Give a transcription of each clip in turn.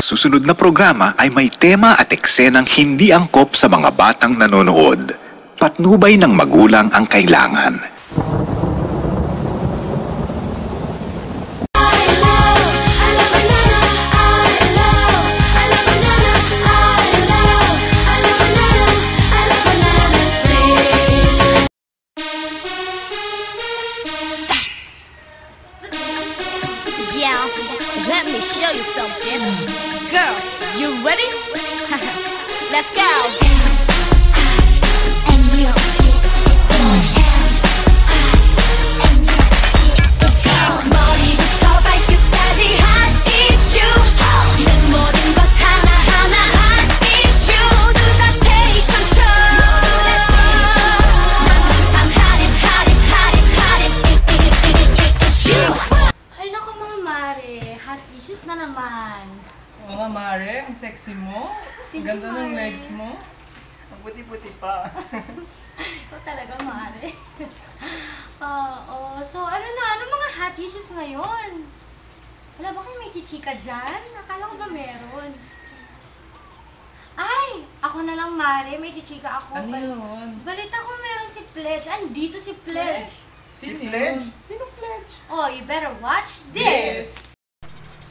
Susunod na programa ay may tema at eksenang hindi angkop sa mga batang nanonood. Patnubay ng magulang ang kailangan. Let me show you something. Girls, you ready? Let's go. 머리부터 발끝까지 hot issue. 내 모든 것 하나하나 hot issue. 모두가 take control. 난 항상 hot issue. Ay naku mga mare, hot issues na naman. Oo, Mare, ang sexy mo. Ang ganda ng legs mo. Ang puti-puti pa. Ikaw talaga mare. So ano mga hot issues ngayon? Wala ba kayo may chichika dyan? Akala ko ba meron? Ay! Ako na lang mare, may chichika ako. Ano yun? Balita ko meron si Pledge. Andito si Pledge. Si Pledge? Sino Pledge? Oh, you better watch this!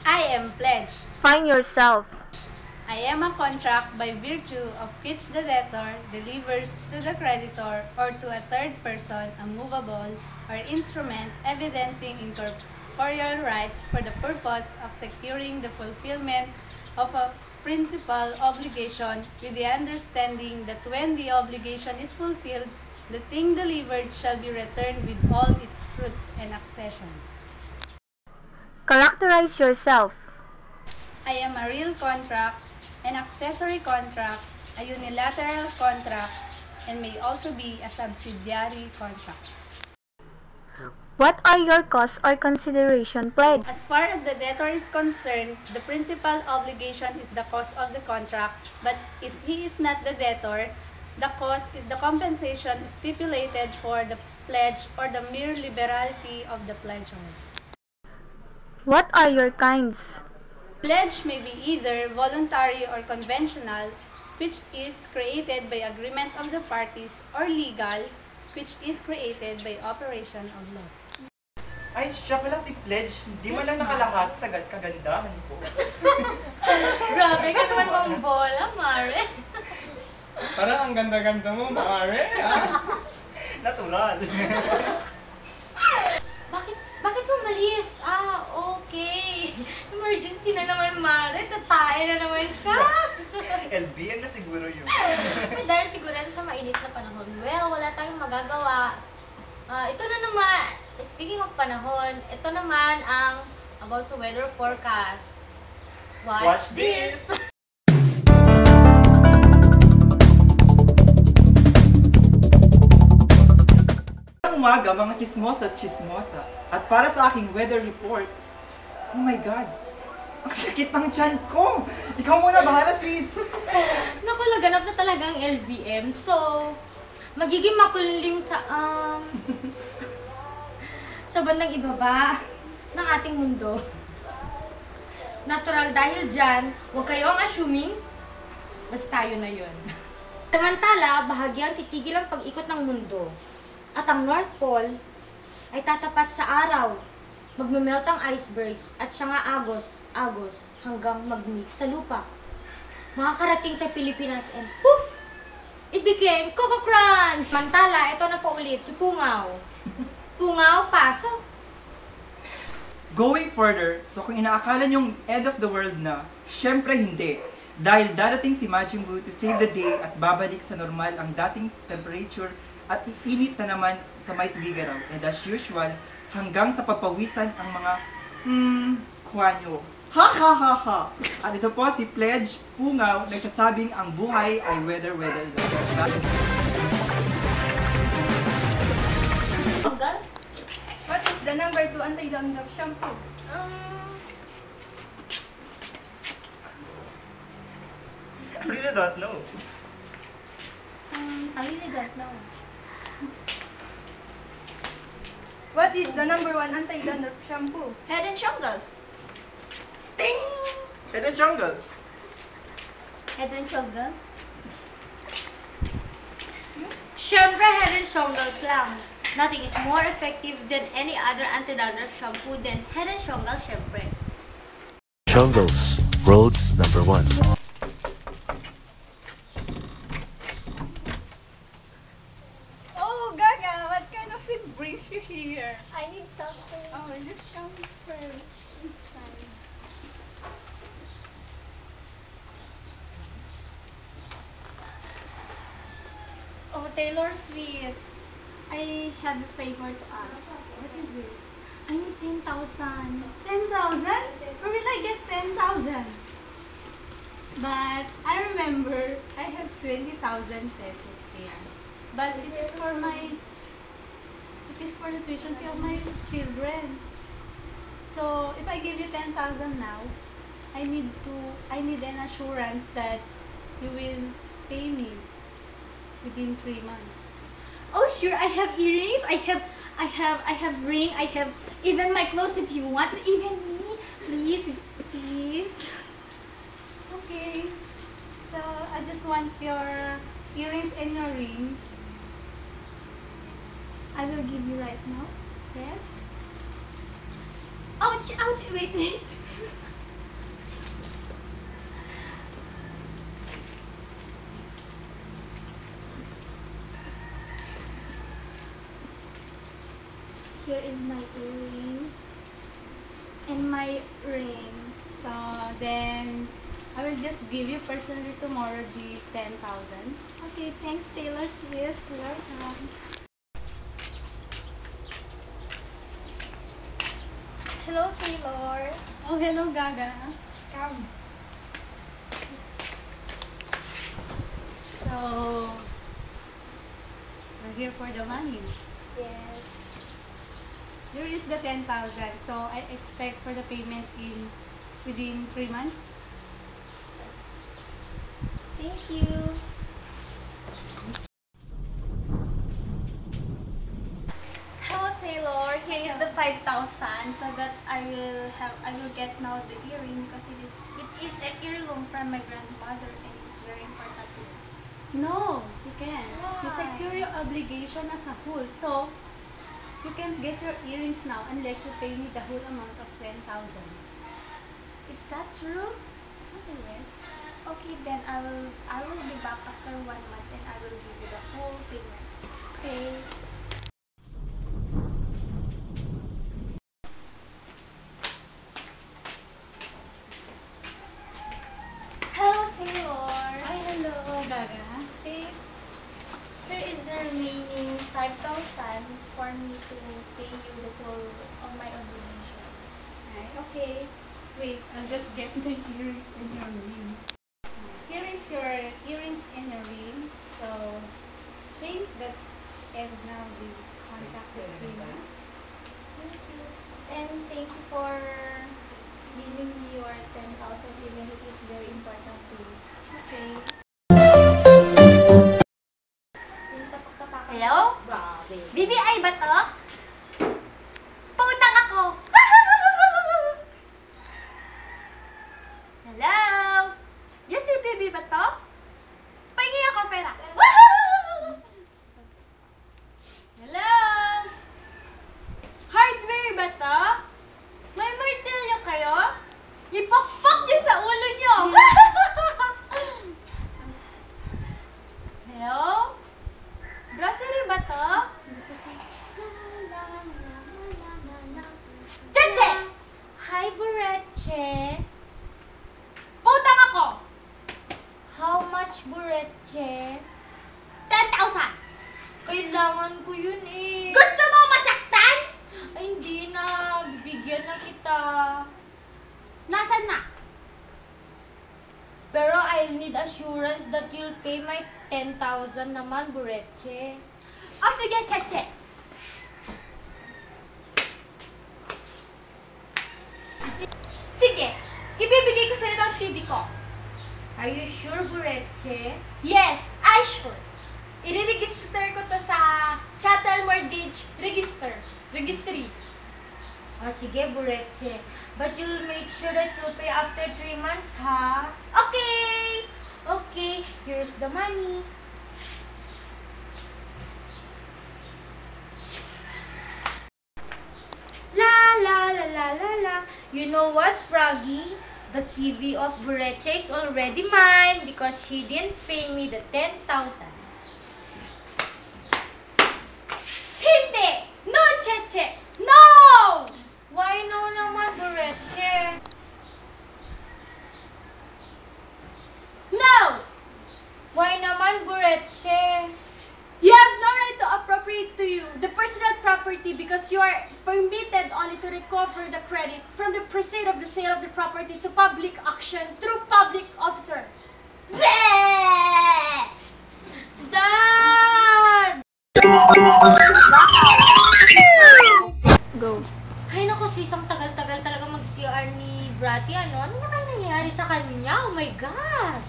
I am Pledge. Find yourself. I am a contract by virtue of which the debtor delivers to the creditor or to a third person a movable or instrument evidencing incorporeal rights for the purpose of securing the fulfillment of a principal obligation with the understanding that when the obligation is fulfilled, the thing delivered shall be returned with all its fruits and accessions. Characterize yourself. I am a real contract, an accessory contract, a unilateral contract, and may also be a subsidiary contract. What are your costs or consideration pledged? As far as the debtor is concerned, the principal obligation is the cost of the contract, but if he is not the debtor, the cost is the compensation stipulated for the pledge or the mere liberality of the pledgor. What are your kinds? Pledge may be either voluntary or conventional, which is created by agreement of the parties, or legal, which is created by operation of law. Ay, siya pala si Pledge. Hindi mo lang nakalahat sa kagandahan ko. Grabe ka naman mong bola, mare. Parang ang ganda-ganda mo, Mare. Natural. Bakit umalis? Okay. Emergency na naman, mare. Tatay na naman siya. LBM na siguro yun. Dahil siguro sa mainit na panahon. Well, wala tayong magagawa. Ito na naman, speaking of panahon, ito naman ang about sa weather forecast. Watch this! Umaga, mga chismosa. At para sa aking weather report, oh my God, ang sakit ng tiyan ko! Ikaw muna, bahala sis! Naku, laganap na talaga ang LBM. So, magiging makulimlim sa, sa bandang ibaba ng ating mundo. Natural dahil dyan, huwag kayong assuming, basta yun na yun. Samantala, bahagyang titigil ang pag-ikot ng mundo. At ang North Pole ay tatapat sa araw, magmemelt ang icebergs at siya nga agos hanggang mag-mix sa lupa. Makakarating sa Pilipinas and poof! It became Coco Crunch! Mantala, ito na po ulit si Pungaw. Pungaw, pasok! Going further, so kung inaakala nyong end of the world na, syempre hindi. Dahil darating si Majin Buu to save the day at babalik sa normal ang dating temperature at iinit na naman sa may tuwigaraw. And as usual, hanggang sa papawisan ang mga kwanyo. Ha ha ha ha! At ito po si Pledge Pungaw nagsasabing ang buhay ay weather lang. What is the number 2 anti-dandruff shampoo? I really don't know. I really don't know. What is the number 1 anti-dandruff shampoo? Head and Shoulders. Ting! Head and Shoulders. Head and Shoulders? Siyempre, Head and Shoulders lang. Nothing is more effective than any other anti-dandruff shampoo than Head and Shoulders, siyempre. Shongles, world's #1. Oh, Gaga, what kind of food brings you here? I need something. Oh, just come first. Inside. Oh, Taylor Swift. I have a favor to ask. What is it? I need 10,000. 10,000? Where will I get 10,000? But I remember I have 20,000 pesos here. But it is for the tuition fee of my children. So if I give you 10,000 now, I need an assurance that you will pay me within 3 months. Oh, sure. I have earrings. I have ring. I have even my clothes if you want. Even me. Please, please. Okay. So I just want your earrings and your rings. I will give you right now. Yes? Ouch, ouch. Wait, wait. Here is my earring and my ring. So then I will just give you personally tomorrow the 10,000. Okay, thanks Taylor Swift. Welcome. Hello, Taylor. Oh, hello, Gaga. Come. So we're here for the money. Yes. Here is the 10,000. So I expect for the payment within 3 months. Thank you. Hello, Taylor. Here is the 5,000 so that I will get now the earring because it is an heirloom from my grandmother and it's very important to me. No, you can't. You Why? secure your obligation as a whole. So you can't get your earrings now unless you pay me the whole amount of 10,000. Is that true? Yes. Okay, then I will be back after 1 month and I will give you the whole payment. Okay. Hello, Taylor. Hi, hello, Gaga. See, here is the remaining 5,000 for me to pay you the whole of my obligation. Right, okay. Wait, I'll just get the earrings and your ring. Here is your earrings and your ring. So, okay, that's end now the contract between us. Thank you. And thank you for giving me your 10,000 even it is very important to you. Okay. Hello? BBI ba to? Pautang ako! Hello? Yes, si BB ba to? Pahingi ako pera. Hello? Hardware ba to? May martilyo kayo? Ipokpok niyo sa ulo niyo! Hello? Grocery ba to? Cheche! Hi, Bureche. Putang ako! How much, Bureche? 10,000! Kailangan ko yun eh. Gusto mo masaktan? Ay, hindi na. Bibigyan na kita. Nasaan na? Pero I'll need assurance that you'll pay my 10,000 naman, Bureche. O sige, Cheche. Sige, ibibigay ko sa'yo ng TV ko. Are you sure, Bureche? Yes, I sure. I-register ko to sa Chattel Mortgage Registry. Oh, sige, Buretche. But you'll make sure that you'll pay after 3 months, ha? Okay! Okay, here's the money. La la la la la la. You know what, Froggy? The TV of Buretche is already mine because she didn't pay me the 10,000. Hindi! No, Cheche! No! Why no naman, Buretche? No! Why naman, Buretche? You have no right to appropriate to you the personal property because you are permitted only to recover the credit from the proceed of the sale of the property to public auction through public officer. Dad! Go. Ay, naku, sis, ang tagal-tagal talaga mag-CR ni Bratty, ano? Ano na nangyayari sa kanya? Oh my gosh!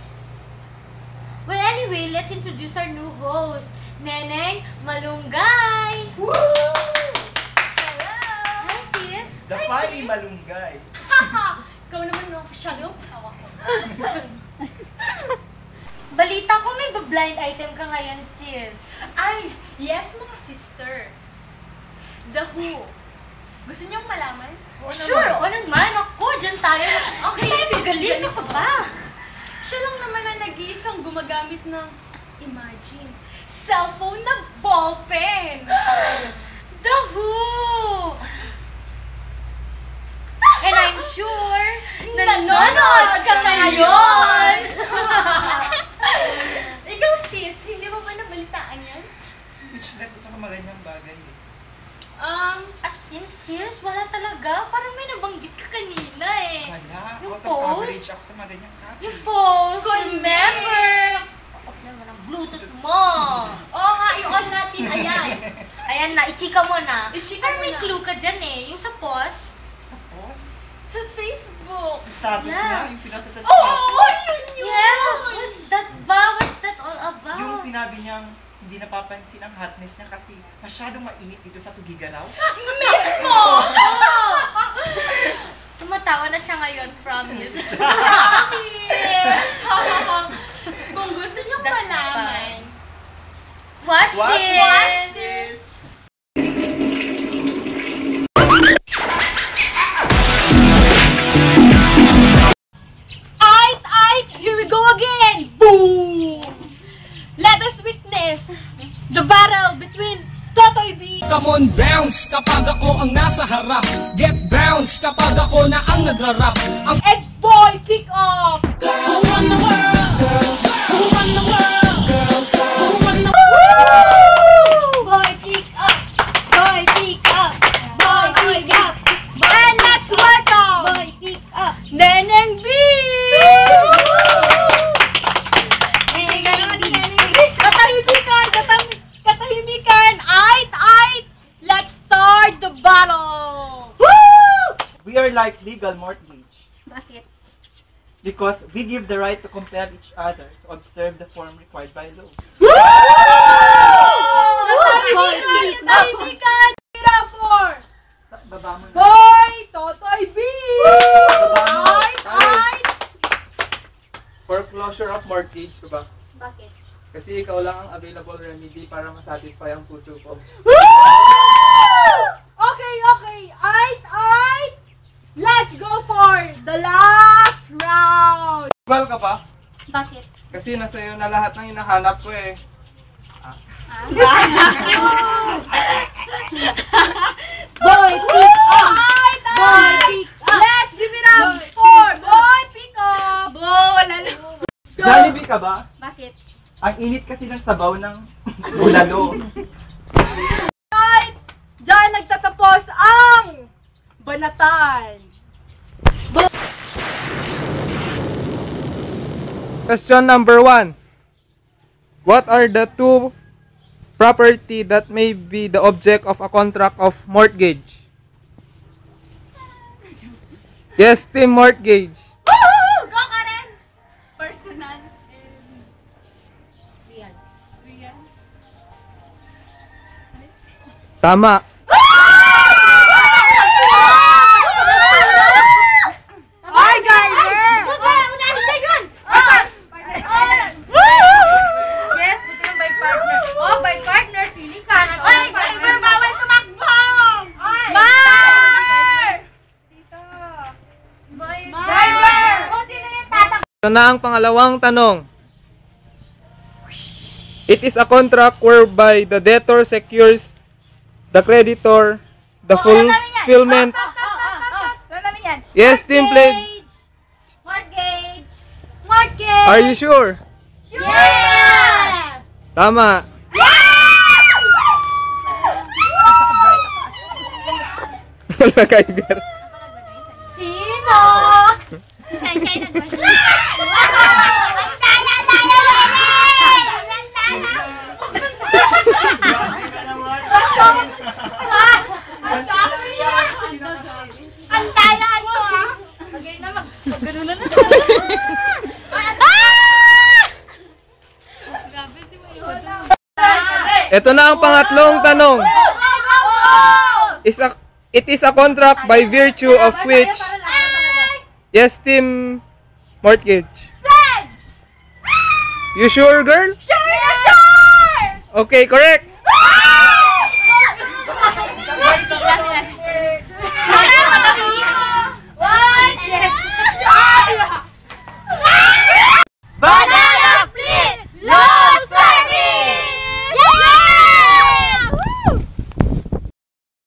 Well, anyway, let's introduce our new host, Neneng Malunggay! Woo! Hello! Hi, sis! The funny malunggay. Ikaw naman, no? Masyadong tawa ko. Balita ko may blind item ka ngayon, sis. Ay, yes mga sister. The Who. Gusto niyong malaman? Sure, o naman. Ako, dyan tayo. Okay, sis, galing mo ka ba? Siya lang naman ang nag-iisang gumagamit ng, imagine, cellphone na ballpen. The Who! And I'm sure nanonood ka ngayon! Ikaw sis, hindi mo ba nabalitaan yan? Speechless sa mga ganyang bagay. As in, sis, wala talaga. Parang may nabanggit ka kanina eh. Wala, Yung out of coverage post? ako sa mga ganyang topic. Yung post! Remember! Off naman ang Bluetooth mo! Oo nga, i-on natin, ayan. Ayan na, ichika mo na. Ichika Parang mo may na. clue ka dyan eh. Yung sa post. Sa post? Sa Facebook. Sa status Yeah. na, yung pinasa sa status. Oo, yun yun! Yes! What's that ba? What's that all about? Yung sinabi niyang hindi napapansin ang hotness niya kasi masyadong mainit dito sa Tugigaraw. Mismo! Oh! Tumatawa na siya ngayon, promise. Yes! Kung gusto niyong That's malaman, Watch this! watch this! Aight! Here we go again! Boom! Let us witness the battle between Totoy B. Come on, bounce kapag ako ang nasa harap. Get bounce kapag ako na ang nagrarap. Ang And Boy Pick Up! who run the world, girls, who run the world, girls, who run the world. Boy Pick Up! Boy Pick Up! Boy Pick Up! And let's welcome Boy Pick Up! Neneng B! Katahimikan! Aight! Let's start the battle! We are like legal mortgage Bakit? because we give the right to compel each other to observe the form required by law. Katahimikan! Tira for Baba mo na. Boy Totoy B! Baba mo. Aight! Foreclosure of mortgage, diba? Bakit? Kasi ikaw lang ang available remedy para masatisfy ang puso ko. Okay. Aight! Let's go for the last round! Well ka pa? Bakit? Kasi nasa iyo na lahat ng hinahanap ko eh. Boy, pick up! Boy, pick up! Let's give it up for Boy, pick up! Wala lang. Jollibee ka ba? Bakit? Ang init kasi ng sabaw ng bulalo. Right! Diyan nagtatapos ang banatan. Question number 1. What are the two property that may be the object of a contract of mortgage? Yes, team mortgage. Woohoo! Go, Karen! Personal and real. Tama. Ito na ang pangalawang tanong. It is a contract whereby the debtor secures the creditor the fulfillment. Yes, team play. Mortgage! Mortgage! Are you sure? Yeah! Tama. Wala kaibigan. Sino? Kaya nag-question. Ang daya mo, ha? Bagay na, mag-ganulan na. Ito na ang pangatlong tanong. It is a contract by virtue of which... Yes, team mortgage. Pledge! You sure, girl? Sure! Okay, correct.